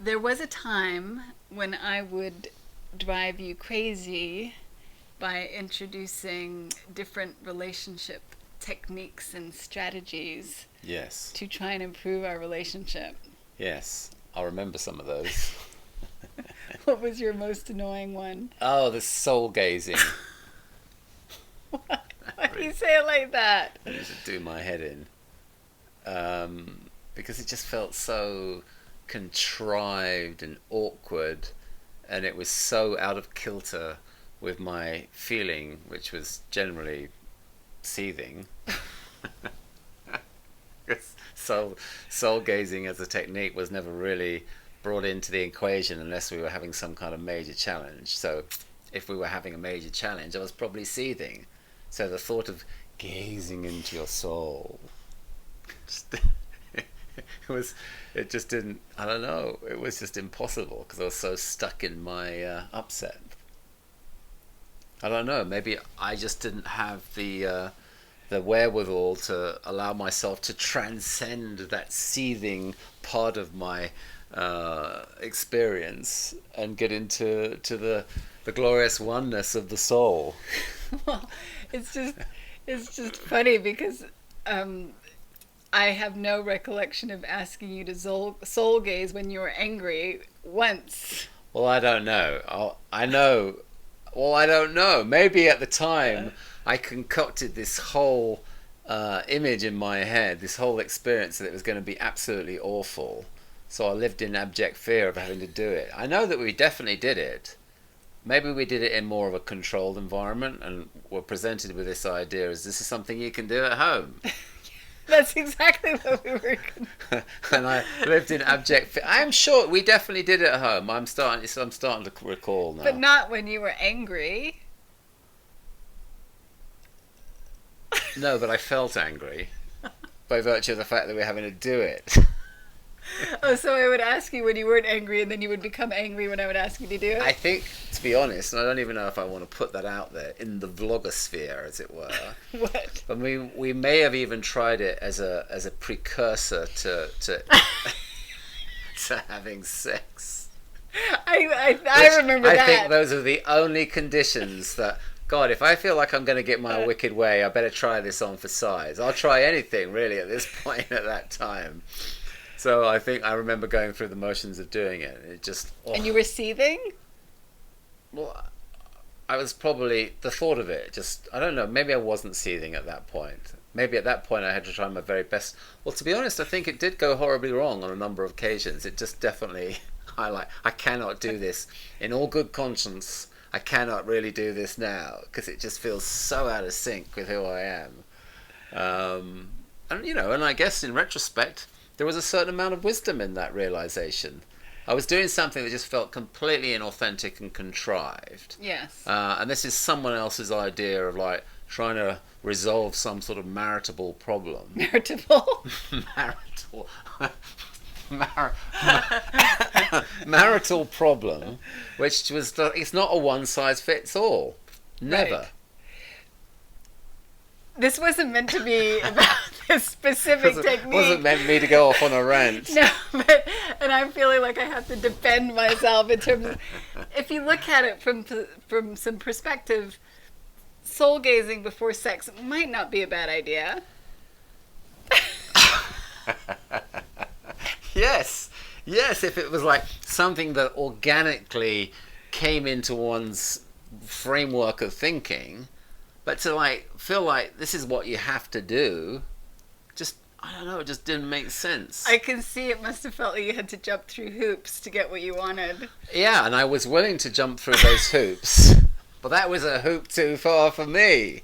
There was a time when I would drive you crazy by introducing different relationship techniques and strategies Yes. to try and improve our relationship. Yes. I remember some of those. What was your most annoying one? Oh, the soul gazing. Why do you say it like that? It used to do my head in. Because it just felt so contrived and awkward, and it was so out of kilter with my feeling, which was generally seething. Soul gazing as a technique was never really brought into the equation unless we were having some kind of major challenge. So if we were having a major challenge, I was probably seething. So the thought of gazing into your soul, just, it just didn't, I don't know, it was just impossible because I was so stuck in my upset. I don't know, maybe I just didn't have the wherewithal to allow myself to transcend that seething part of my experience and get into the glorious oneness of the soul. Well, it's just funny because I have no recollection of asking you to soul gaze when you were angry once. Well, I don't know. I know. Well, I don't know. Maybe at the time I concocted this whole image in my head, this whole experience that it was going to be absolutely awful. So I lived in abject fear of having to do it. I know that we definitely did it. Maybe we did it in more of a controlled environment and were presented with this idea as this is something you can do at home. That's exactly what we were. And I lived in abject fear. I'm sure we definitely did it at home. I'm starting to recall now. But not when you were angry. No, but I felt angry by virtue of the fact that we were having to do it. Oh, so I would ask you when you weren't angry, and then you would become angry when I would ask you to do it? I think, to be honest, and I don't even know if I want to put that out there, in the vlogosphere, as it were. What? But we may have even tried it as a precursor to to having sex. I remember that. I think those are the only conditions that, God, if I feel like I'm going to get my wicked way, I better try this on for size. I'll try anything, really, at this point at that time. So I think I remember going through the motions of doing it. It just... Oh. And you were seething? Well, I was probably... The thought of it, just... I don't know, maybe I wasn't seething at that point. Maybe at that point I had to try my very best. Well, to be honest, I think it did go horribly wrong on a number of occasions. It just definitely... I cannot do this. In all good conscience, I cannot really do this now, because it just feels so out of sync with who I am. And I guess in retrospect... There was a certain amount of wisdom in that realization. I was doing something that just felt completely inauthentic and contrived. Yes. And this is someone else's idea of like trying to resolve some sort of maritable problem. Maritable? Marital problem, which was it's not a one size fits all. Never. Right. This wasn't meant to be about this specific technique. It wasn't meant for me to go off on a rant. No, and I'm feeling like I have to defend myself in terms of, if you look at it from some perspective, soul gazing before sex might not be a bad idea. Yes, if it was like something that organically came into one's framework of thinking. But to like feel like this is what you have to do, just I don't know, it just didn't make sense. I can see it must have felt like you had to jump through hoops to get what you wanted. Yeah, and I was willing to jump through those hoops, but that was a hoop too far for me.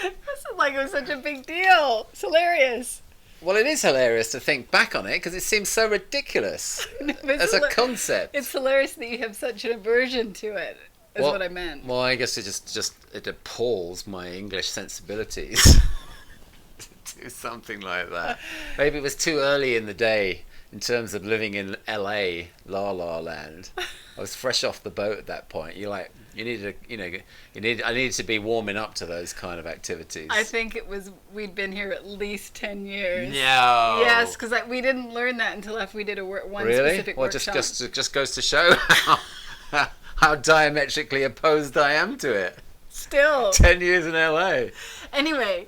It wasn't like it was such a big deal. It's hilarious. Well, it is hilarious to think back on it because it seems so ridiculous as a concept. It's hilarious that you have such an aversion to it. Is what I meant. Well, I guess it just it appalls my English sensibilities to do something like that. Maybe it was too early in the day in terms of living in LA, La La Land. I was fresh off the boat at that point. You're like, I needed to be warming up to those kind of activities. I think we'd been here at least 10 years. No. Yes, because we didn't learn that until after we did one specific workshop. Just goes to show how diametrically opposed I am to it. Still. 10 years in LA. Anyway,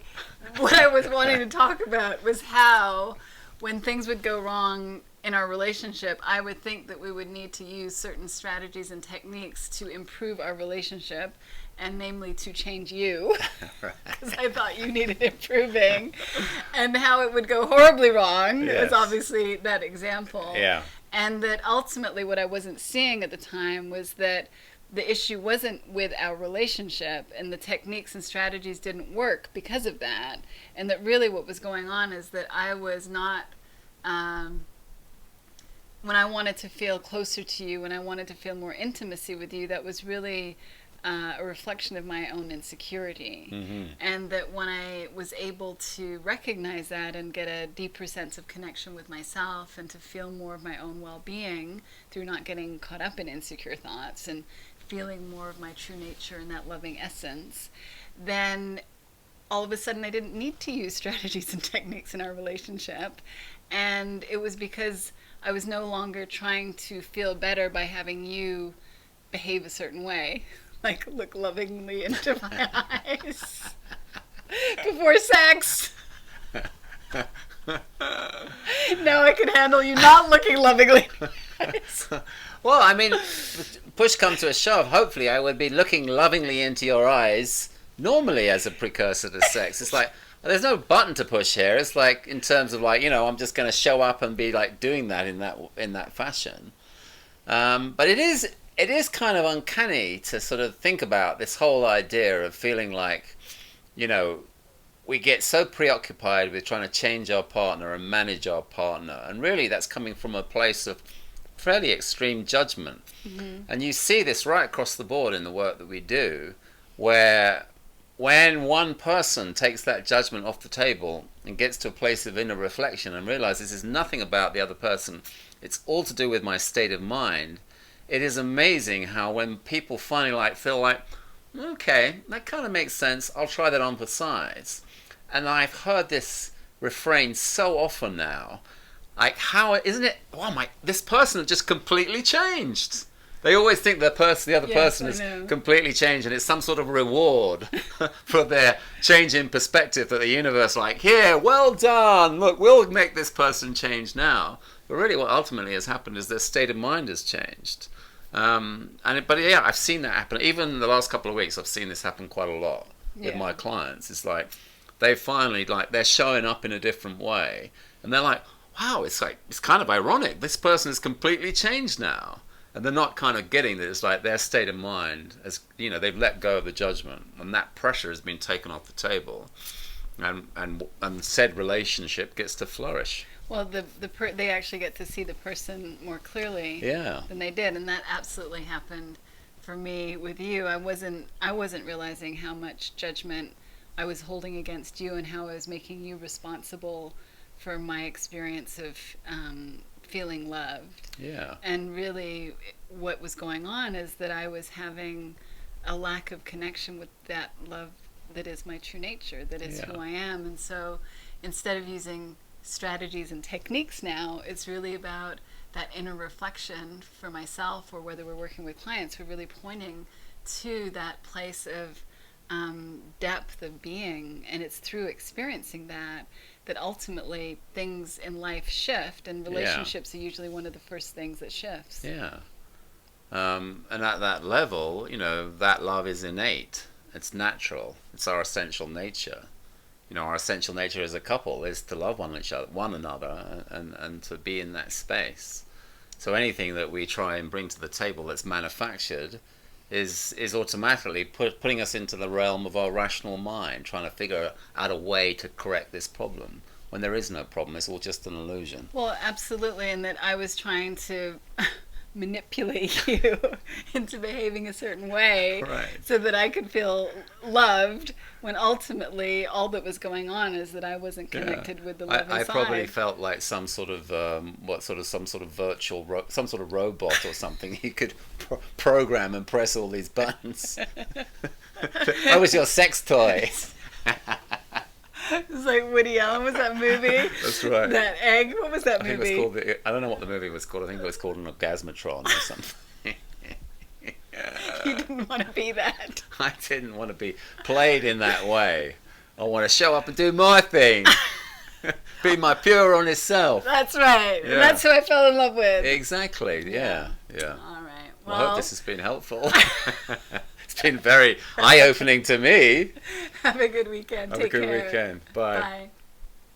what I was wanting to talk about was how, when things would go wrong in our relationship, I would think that we would need to use certain strategies and techniques to improve our relationship, and namely to change you, because I thought you needed improving, and how it would go horribly wrong. Yes. Is obviously that example. Yeah. And that ultimately what I wasn't seeing at the time was that the issue wasn't with our relationship, and the techniques and strategies didn't work because of that. And that really what was going on is that I was not, when I wanted to feel closer to you, when I wanted to feel more intimacy with you, that was really a reflection of my own insecurity. Mm-hmm. And that when I was able to recognize that and get a deeper sense of connection with myself and to feel more of my own well-being through not getting caught up in insecure thoughts and feeling more of my true nature and that loving essence, then all of a sudden I didn't need to use strategies and techniques in our relationship. And it was because I was no longer trying to feel better by having you behave a certain way, like look lovingly into my eyes before sex. Now I can handle you not looking lovingly in my eyes. Well, I mean, push come to a shove, hopefully I would be looking lovingly into your eyes normally as a precursor to sex. It's like, there's no button to push here. It's like, in terms of like, I'm just going to show up and be like doing that in that fashion. But it is kind of uncanny to sort of think about this whole idea of feeling like, we get so preoccupied with trying to change our partner and manage our partner. And really that's coming from a place of fairly extreme judgment. Mm-hmm. And you see this right across the board in the work that we do, where when one person takes that judgment off the table and gets to a place of inner reflection and realizes this is nothing about the other person, it's all to do with my state of mind, it is amazing how when people finally feel like, okay, that kind of makes sense, I'll try that on for size. And I've heard this refrain so often now, like, how isn't it? Oh my! This person has just completely changed. They always think the other person has completely changed, and it's some sort of reward for their change in perspective. That the universe, here, well done. Look, we'll make this person change now. But really, what ultimately has happened is their state of mind has changed. I've seen that happen. Even the last couple of weeks, I've seen this happen quite a lot with my clients. It's like they finally they're showing up in a different way, and they're like, wow, it's kind of ironic. This person has completely changed now. And they're not kind of getting that it's like their state of mind, as they've let go of the judgment, and that pressure has been taken off the table, and said relationship gets to flourish. Well, they actually get to see the person more clearly than they did, and that absolutely happened for me with you. I wasn't realizing how much judgment I was holding against you and how I was making you responsible for my experience of feeling loved. Yeah. And really what was going on is that I was having a lack of connection with that love that is my true nature, that is who I am. And so instead of using strategies and techniques now, it's really about that inner reflection for myself, or whether we're working with clients, we're really pointing to that place of depth of being, and it's through experiencing that ultimately things in life shift, and relationships are usually one of the first things that shifts. Yeah. And at that level, that love is innate. It's natural. It's our essential nature. Our essential nature as a couple is to love one another, and to be in that space. So anything that we try and bring to the table that's manufactured is automatically putting us into the realm of our rational mind, trying to figure out a way to correct this problem, when there is no problem. It's all just an illusion. Well, absolutely, and that I was trying to manipulate you into behaving a certain way, Right. so that I could feel loved, when ultimately all that was going on is that I wasn't connected with the love I inside. probably felt like some sort of some sort of virtual some sort of robot or something. You could program and press all these buttons. I was your sex toy. It's like Woody Allen, was that movie? That's right. That egg, what was that I think movie? it was called. I don't know what the movie was called. I think it was called an Orgasmatron or something. You didn't want to be that. I didn't want to be played in that way. I want to show up and do my thing. Be my pure, honest self. That's right. Yeah. That's who I fell in love with. Exactly. Yeah. All right. Well, I hope this has been helpful. It's been very eye-opening to me. Have a good weekend. Have Take a good care. weekend. Bye. Bye.